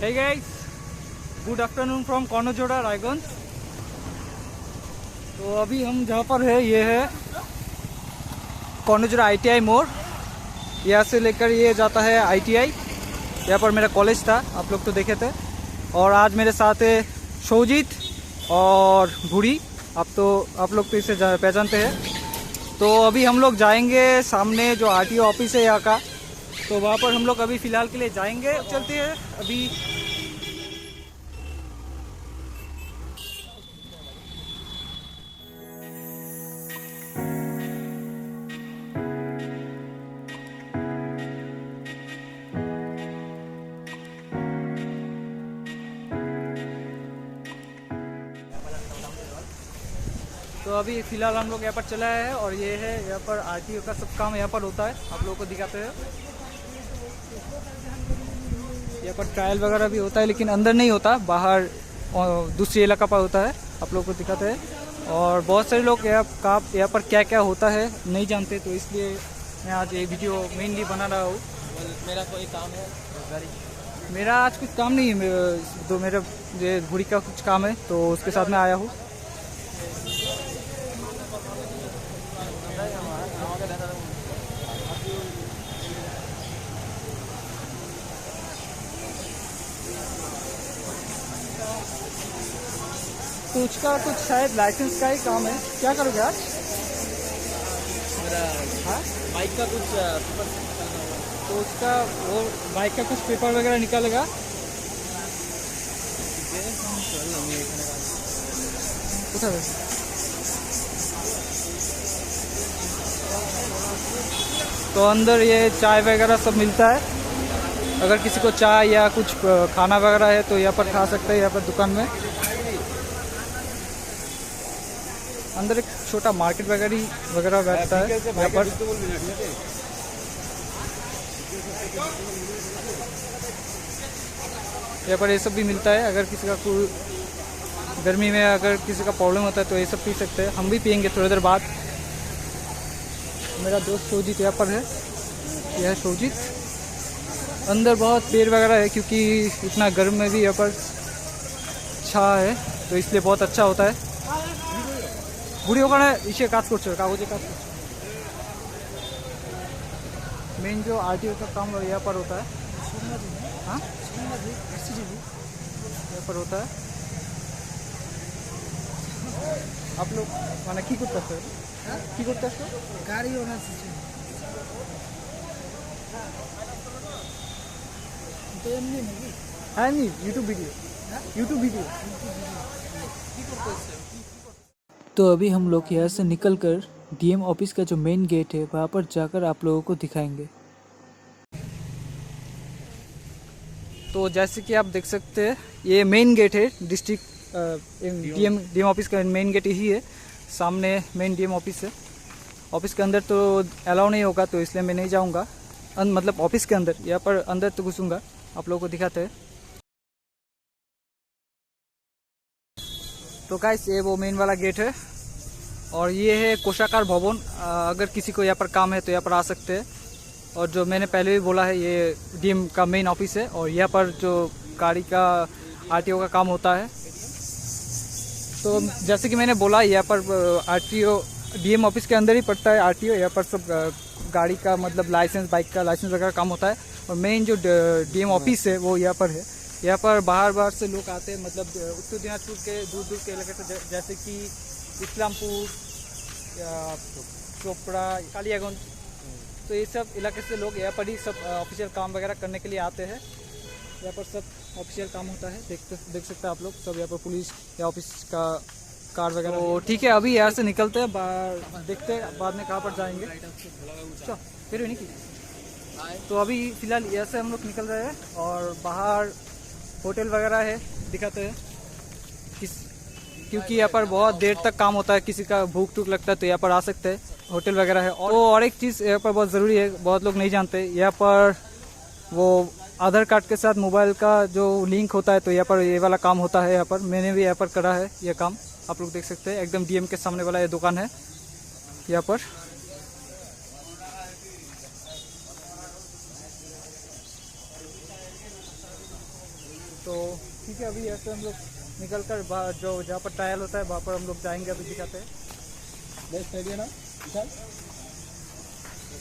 Hey guys, good afternoon from Kaunojora Raiganj. तो अभी हम जहाँ पर है ये है कौनोजोड़ा ITI मोड़। यहाँ से लेकर ये जाता है ITI। यहाँ पर मेरा कॉलेज था, आप लोग तो देखे थे। और आज मेरे साथ है शोजित और भूरी। आप लोग तो इसे पहचानते हैं। तो अभी हम लोग जाएंगे सामने जो RTO ऑफिस है यहाँ का, तो वहाँ पर हम लोग अभी फ़िलहाल के लिए जाएंगे। चलते हैं अभी। तो अभी फ़िलहाल हम लोग यहाँ पर चला है और ये है यहाँ पर RTO का सब काम यहाँ पर होता है। आप लोगों को दिखाते हैं। यहाँ पर ट्रायल वगैरह भी होता है, लेकिन अंदर नहीं होता, बाहर दूसरी इलाका पर होता है। आप लोगों को दिखाते हैं। और बहुत सारे लोग यहाँ पर क्या क्या होता है नहीं जानते, तो इसलिए मैं आज ये वीडियो मेनली बना रहा हूँ। मेरा कोई काम है, मेरा आज कुछ काम नहीं है, तो मेरा ये भूरी का कुछ काम है, तो उसके साथ में आया हूँ। तो उसका कुछ शायद लाइसेंस का ही काम है। क्या करोगे आज? मेरा हाँ, बाइक का कुछ पेपर। तो उसका वो बाइक का कुछ पेपर वगैरह निकालेगा। কোথায়? तो अंदर ये चाय वगैरह सब मिलता है। अगर किसी को चाय या कुछ खाना वगैरह है तो यहाँ पर खा सकते हैं, यहाँ पर दुकान में। अंदर एक छोटा मार्केट वगैरह बैठता है यहाँ पर। यहाँ पर ये सब भी मिलता है। अगर किसी का कोई गर्मी में अगर किसी का प्रॉब्लम होता है तो ये सब पी सकते हैं। हम भी पियेंगे थोड़ी देर बाद। मेरा दोस्त शोजित यहाँ पर है। यह है शोजित। अंदर बहुत पेड़ वगैरह है, क्योंकि इतना गर्म में भी यहाँ पर छा है, तो इसलिए बहुत अच्छा होता है। बुढ़ी ওখানে ইসে কাজ করছে, কাগজে কাজ করছে। मेन जो RTO का काम यहाँ पर होता है। हाँ, यहाँ पर होता है। आप लोग মানে কি করতে আসছো? কি করতে আসছো? গাড়ি ওনার তো এমনি নাকি? হ্যাঁ, নি यूट्यूब वीडियो। तो अभी हम लोग यहाँ से निकलकर DM ऑफिस का जो मेन गेट है वहाँ पर जाकर आप लोगों को दिखाएंगे। तो जैसे कि आप देख सकते हैं ये मेन गेट है। डिस्ट्रिक्ट DM ऑफिस का मेन गेट यही है। सामने मेन DM ऑफिस है। ऑफिस के अंदर तो अलाउ नहीं होगा, तो इसलिए मैं नहीं जाऊँगा। मतलब ऑफिस के अंदर, यहाँ पर अंदर तो घुसूँगा। आप लोगों को दिखाते हैं। तो गाइस ये वो मेन वाला गेट है और ये है कोषागार भवन। अगर किसी को यहाँ पर काम है तो यहाँ पर आ सकते हैं। और जो मैंने पहले भी बोला है, ये DM का मेन ऑफिस है और यहाँ पर जो गाड़ी का RTO का काम होता है। तो जैसे कि मैंने बोला, यहाँ पर RTO DM ऑफिस के अंदर ही पड़ता है RTO। यहाँ पर सब गाड़ी का मतलब लाइसेंस, बाइक का लाइसेंस वगैरह काम होता है। और मेन जो DM ऑफिस है वो यहाँ पर है। यहाँ पर बाहर से लोग आते हैं, मतलब उत्तर दिनाजपुर के दूर के इलाके से, जैसे कि इस्लामपुर, चोपड़ा, कालियागंज, तो ये सब इलाके से लोग यहाँ पर ही सब ऑफिशियल काम वगैरह करने के लिए आते हैं। यहाँ पर सब ऑफिशियल काम होता है। देख सकते हैं आप लोग सब। यहाँ पर पुलिस या ऑफिस का कार वगैरह। तो ठीक है, अभी यहाँ से निकलते हैं, देखते हैं बाद में कहाँ पर जाएंगे। फिर नहीं की। तो अभी फ़िलहाल यहाँ से हम लोग निकल रहे हैं और बाहर होटल वगैरह है, दिखाते हैं। क्योंकि यहाँ पर बहुत देर तक काम होता है, किसी का भूख टूक लगता है तो यहाँ पर आ सकते हैं। होटल वगैरह है। और एक चीज़ यहाँ पर बहुत ज़रूरी है, बहुत लोग नहीं जानते, यहाँ पर वो आधार कार्ड के साथ मोबाइल का जो लिंक होता है, तो यहाँ पर ये वाला काम होता है। यहाँ पर मैंने भी यहाँ पर करा है ये काम। आप लोग देख सकते हैं, एकदम DM के सामने वाला ये दुकान है यहाँ पर। तो ठीक है, अभी ऐसे हम लोग निकल कर जो जहाँ पर ट्रायल होता है वहाँ पर हम लोग जाएंगे, अभी दिखाते हैं। बेस्ट आइडिया ना विशाल?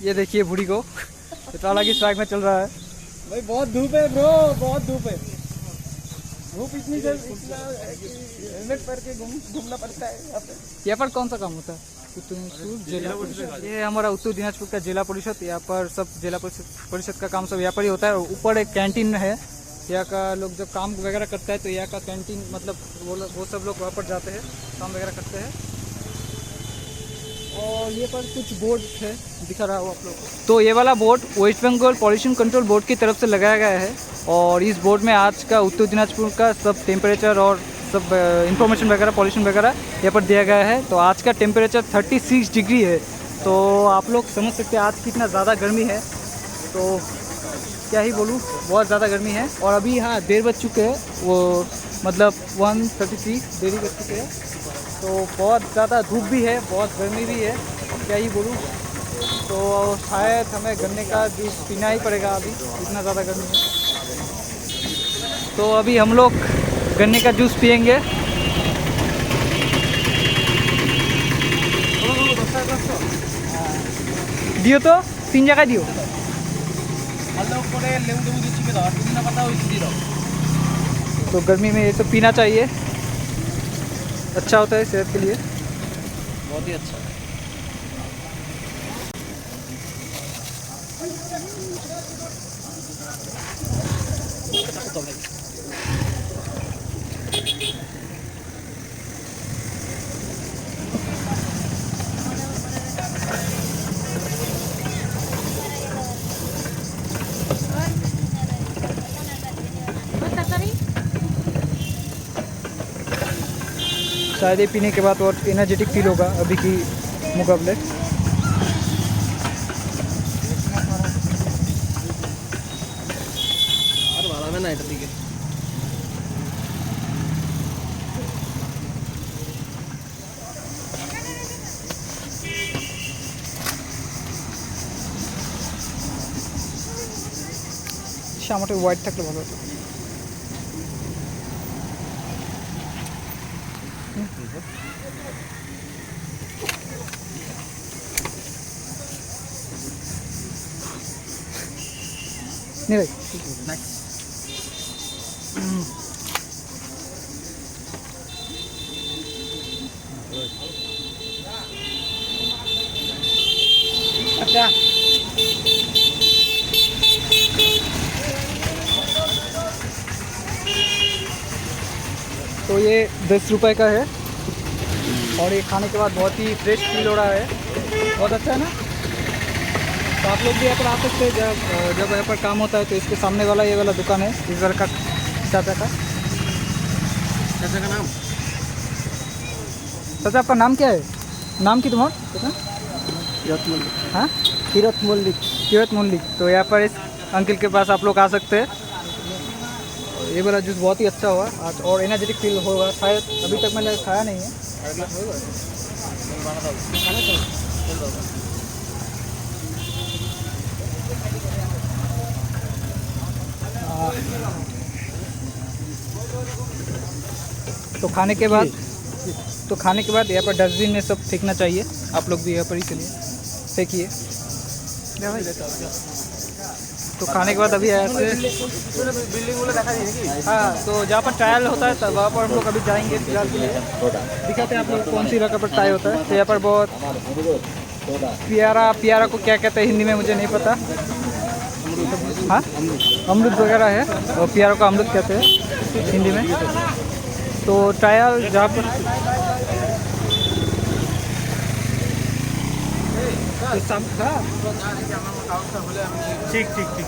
ये देखिए बूढ़ी को पेट्रोला की स्ट्राइक में चल रहा है। भाई बहुत धूप है ब्रो, बहुत धूप है। धूप इतनी हेलमेट पहन के घूमना पड़ता है यहाँ पे। यहाँ पर कौन सा काम होता है? उत्तर दिनाजपुर जिला परिषद। ये हमारा उत्तर दिनाजपुर का जिला परिषद। यहाँ पर सब जिला परिषद का काम सब यहाँ पर ही होता है। ऊपर एक कैंटीन है, यहाँ का लोग जब काम वगैरह करता है तो यहाँ का कैंटीन मतलब वो सब लोग वहाँ पर जाते हैं, काम वगैरह करते हैं। और ये पर कुछ बोर्ड है, दिखा रहा हो आप लोग को। तो ये वाला board West Bengal pollution control board की तरफ से लगाया गया है और इस बोर्ड में आज का उत्तर दिनाजपुर का सब टेम्परेचर और सब इंफॉर्मेशन वगैरह पॉल्यूशन वगैरह यहाँ पर दिया गया है। तो आज का टेम्परेचर 36 डिग्री है। तो आप लोग समझ सकते हैं आज कितना ज़्यादा गर्मी है। तो क्या ही बोलूँ, बहुत ज़्यादा गर्मी है। और अभी हाँ देर बज चुके हैं, वो मतलब 1:33 देरी बज चुके हैं। तो बहुत ज़्यादा धूप भी है, बहुत गर्मी भी है, क्या ही बोलूँ। तो शायद हमें गन्ने का जूस पीना ही पड़ेगा अभी, इतना ज़्यादा गर्मी है। तो अभी हम लोग गन्ने का जूस पियेंगे। दियो तो 3 जगह दियो। तो गर्मी में ये सब पीना चाहिए, अच्छा होता है सेहत के लिए, बहुत ही अच्छा है। शायद ये पीने के बाद और एनर्जेटिक फील होगा अभी की मुकाबले। और वाला में नाइट ठीक है। আমার হোয়াইট থাকলে ভালো হতো। नहीं भाई अच्छा तो ये 10 रुपए का है और ये खाने के बाद बहुत ही फ्रेश फील हो रहा है, बहुत अच्छा है ना। तो आप लोग भी यहाँ पर आ सकते हैं जब यहाँ पर काम होता है। तो इसके सामने वाला ये वाला दुकान है इस घर का चाचा का। चाचा का नाम? चाचा आपका नाम क्या है? नाम की तुम्हारा चाचा? किरत मल्लिक। हाँ किरत मल्लिक। किरत मल्लिक। तो यहाँ पर इस अंकल के पास आप लोग आ सकते हैं। ये वाला जूस बहुत ही अच्छा हुआ आज और एनर्जेटिक फील होगा। शायद अभी तक मैंने खाया नहीं है। तो खाने के बाद यहाँ पर डस्टबिन में सब फेंकना चाहिए। आप लोग भी यहाँ पर ही चलिए फेंकिए। तो खाने के बाद अभी ऐसे बिल्डिंग वाला देखा नहीं। हाँ, तो जहाँ पर ट्रायल होता है तब वहाँ पर हम लोग अभी जाएंगे। फिलहाल के लिए दिखाते हैं आप लोग कौन सी जगह पर ट्रायल होता है। तो यहाँ पर बहुत पियारा को क्या कहते हैं हिंदी में मुझे नहीं पता। हाँ अमरुद वगैरह है और पियारा को अमरुद कहते हैं हिंदी में। तो ट्रायल जहाँ पर ठीक ठीक ठीक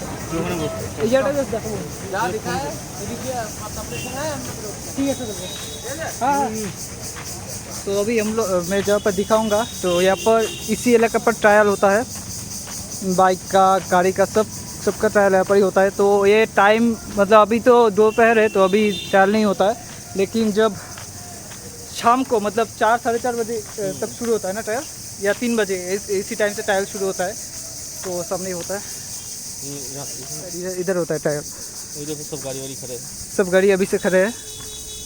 हाँ। तो अभी हम लोग मैं जहाँ पर दिखाऊंगा तो यहाँ पर इसी इलाके पर ट्रायल होता है, बाइक का गाड़ी का सबका ट्रायल यहाँ पर ही होता है। तो ये टाइम मतलब अभी तो दोपहर है तो अभी ट्रायल नहीं होता है, लेकिन जब शाम को मतलब 4 साढ़े 4 बजे तक शुरू होता है ना ट्रायल, या 3 बजे इसी टाइम से ट्रायल शुरू होता है। तो सब नहीं होता है, इधर होता है ट्रायल। ये देखो सब गाड़ी वाड़ी खड़े हैं। सब गाड़ी अभी से खड़े हैं।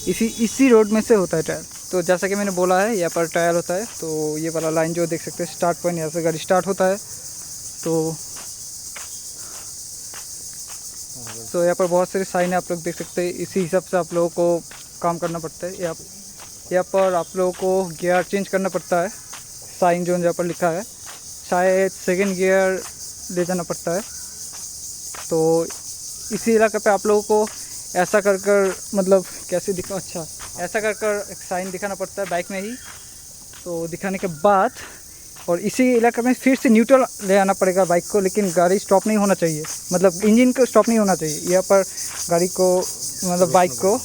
इसी रोड में से होता है ट्रायल। तो जैसा कि मैंने बोला है यहाँ पर ट्रायल होता है। तो ये वाला लाइन जो देख सकते हैं स्टार्ट पॉइंट, यहाँ से गाड़ी स्टार्ट होता है। तो यहाँ पर बहुत सारे साइन है, आप लोग देख सकते हैं। इसी हिसाब से आप लोगों को काम करना पड़ता है। यहाँ पर आप लोगों को गियर चेंज करना पड़ता है। साइन जो यहाँ पर लिखा है, शायद सेकंड गियर ले जाना पड़ता है। तो इसी इलाके पे आप लोगों को ऐसा कर मतलब कैसे दिखा, अच्छा ऐसा कर एक साइन दिखाना पड़ता है बाइक में ही। तो दिखाने के बाद और इसी इलाके में फिर से न्यूट्रल ले आना पड़ेगा बाइक को, लेकिन गाड़ी स्टॉप नहीं होना चाहिए, मतलब इंजन को स्टॉप नहीं होना चाहिए। यहाँ पर गाड़ी को मतलब बाइक को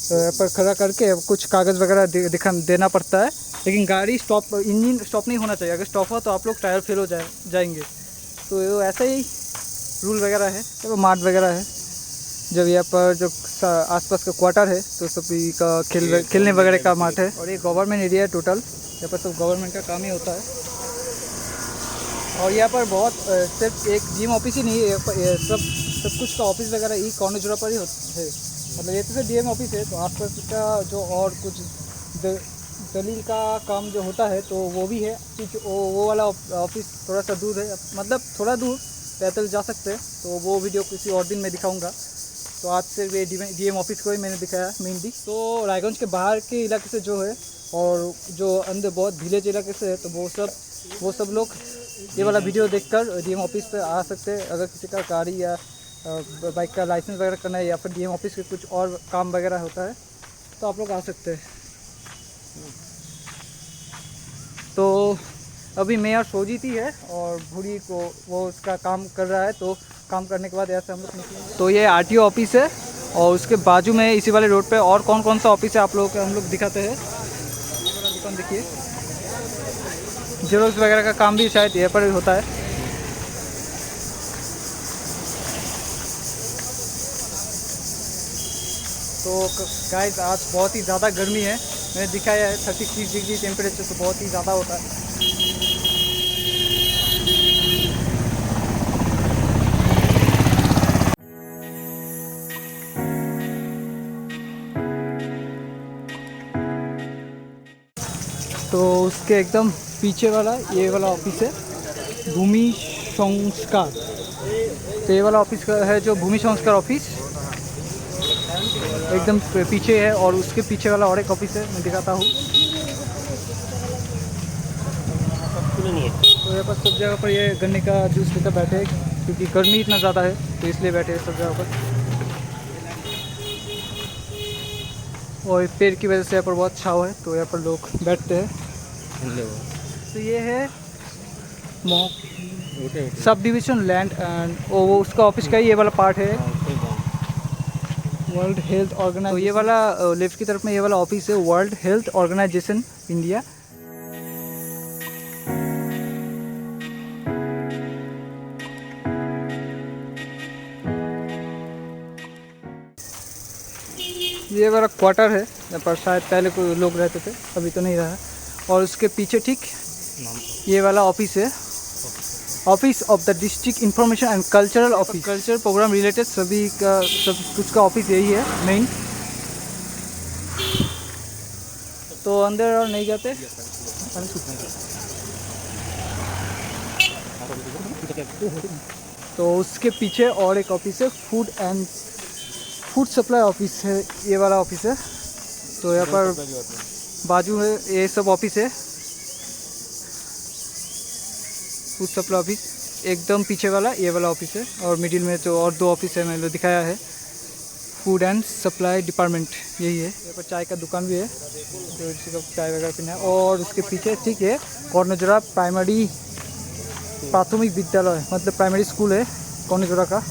तो यहाँ पर खड़ा करके कुछ कागज़ वगैरह देना पड़ता है, लेकिन गाड़ी स्टॉप, इंजन स्टॉप नहीं होना चाहिए। अगर स्टॉप हो तो आप लोग टायर फेल हो जाएंगे। तो ऐसा ही रूल वगैरह है। तो मार्ट वगैरह है, जब यहाँ पर जो आसपास का क्वार्टर है तो सभी का खेलने वगैरह का मार्ट है। और ये गवर्नमेंट एरिया है टोटल, यहाँ पर सब गवर्नमेंट का काम ही होता है। और यहाँ पर बहुत सिर्फ एक जिम ऑफिस ही नहीं है, सब कुछ का ऑफिस वगैरह ही कॉर्नर पर ही है। मतलब ये तो डीएम ऑफिस है, तो आसपास का जो और कुछ दलील का काम जो होता है तो वो भी है। वो वाला ऑफिस थोड़ा सा दूर है, मतलब थोड़ा दूर पैदल जा सकते हैं। तो वो वीडियो किसी और दिन में दिखाऊंगा। तो आज से वे डीएम ऑफिस को ही मैंने दिखाया मेनली। तो रायगंज के बाहर के इलाके से जो है और जो अंदर बहुत विलेज इलाके से है, तो वो सब लोग ये वाला वीडियो देखकर डीएम ऑफिस पे आ सकते हैं। अगर किसी का गाड़ी या बाइक का लाइसेंस वगैरह करना है या फिर डीएम ऑफिस के कुछ और काम वगैरह होता है तो आप लोग आ सकते हैं। तो अभी मेयर सोजीती है और भूरी को वो उसका काम कर रहा है। तो काम करने के बाद ऐसे हम लोग निकलेंगे। तो ये आरटीओ ऑफिस है और उसके बाजू में इसी वाले रोड पे और कौन सा ऑफिस है आप लोगों को हम लोग दिखाते हैं। ये वाला दुकान देखिए, जेरोक्स वगैरह का काम भी शायद यहाँ पर होता है। तो गाइस आज बहुत ही ज़्यादा गर्मी है, मैंने दिखाया है 36 डिग्री टेम्परेचर, तो बहुत ही ज़्यादा होता है। तो उसके एकदम पीछे वाला ये वाला ऑफिस है भूमि संस्कार। तो ये वाला ऑफिस है जो भूमि संस्कार ऑफिस एकदम पीछे है। और उसके पीछे वाला और एक ऑफिस है, मैं दिखाता हूँ। तो यहाँ पर सब जगह पर ये गन्ने का जूस लेकर बैठे हैं, क्योंकि गर्मी इतना ज़्यादा है तो इसलिए बैठे हैं सब जगह पर। और पेड़ की वजह से यहाँ पर बहुत छाव है, तो यहाँ पर लोग बैठते हैं। तो ये है सब डिविजन लैंड एंड वो उसका ऑफिस का ही ये वाला पार्ट है, वर्ल्ड हेल्थ ऑर्गेनाइजेशन। तो ये वाला लेफ्ट की तरफ में ये वाला ऑफिस है वर्ल्ड हेल्थ ऑर्गेनाइजेशन इंडिया। ये वाला क्वार्टर है, यहाँ पर शायद पहले कोई लोग रहते थे, अभी तो नहीं रहा। और उसके पीछे ठीक ये वाला ऑफिस है, office of the district information and cultural office. Culture program related सभी का सब कुछ का ऑफिस यही है मेन। तो अंदर और नहीं जाते। तो उसके पीछे और एक ऑफिस है फूड सप्लाई ऑफिस है, ये वाला ऑफिस है। तो यहाँ पर बाजू में ये सब ऑफिस है, फूड सप्लाई ऑफिस एकदम पीछे वाला ये वाला ऑफिस है। और मिडिल में जो और दो ऑफिस है मैंने दिखाया है, फूड एंड सप्लाई डिपार्टमेंट यही है। यहाँ पर चाय का दुकान भी है, जो किसी को चाय वगैरह पीना है। और उसके पीछे ठीक है कौरनजोड़ा प्राइमरी प्राथमिक विद्यालय, मतलब प्राइमरी स्कूल है कौरनजोड़ा का।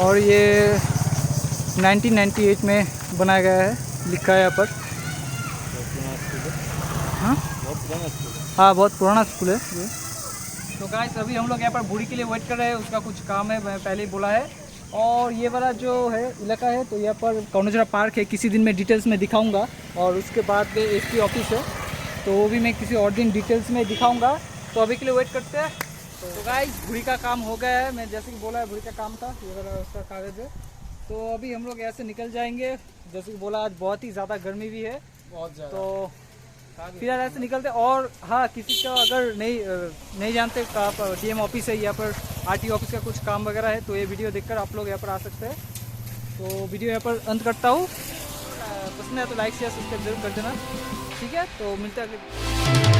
और ये 1998 में बनाया गया है, लिखा है यहाँ पर। हाँ बहुत पुराना स्कूल है ये। तो गाइस अभी हम लोग यहाँ पर भूरी के लिए वेट कर रहे हैं, उसका कुछ काम है, मैं पहले ही बोला है। और ये वाला जो है इलाका है, तो यहाँ पर कौरनजोड़ा पार्क है, किसी दिन मैं डिटेल्स में दिखाऊंगा। और उसके बाद एसपी ऑफिस है, तो वो भी मैं किसी और दिन डिटेल्स में दिखाऊंगा। तो अभी के लिए वेट करते हैं। तो गाइस भूरी का काम हो गया है, मैं जैसे कि बोला है भूरी का काम था, ये वाला उसका कागज है। तो अभी हम लोग ऐसे निकल जाएंगे, जैसे कि बोला आज बहुत ही ज़्यादा गर्मी भी है, बहुत ज़्यादा। तो फिलहाल ऐसे निकलते। और हाँ, किसी को अगर नहीं जानते कहाँ पर डीएम ऑफिस है या पर आरटीओ ऑफिस का कुछ काम वगैरह है, तो ये वीडियो देखकर आप लोग यहाँ पर आ सकते हैं। तो वीडियो यहाँ पर अंत करता हूँ, पसंद है तो लाइक शेयर सब्सक्राइब जरूर कर देना, ठीक है। तो मिलते हैं।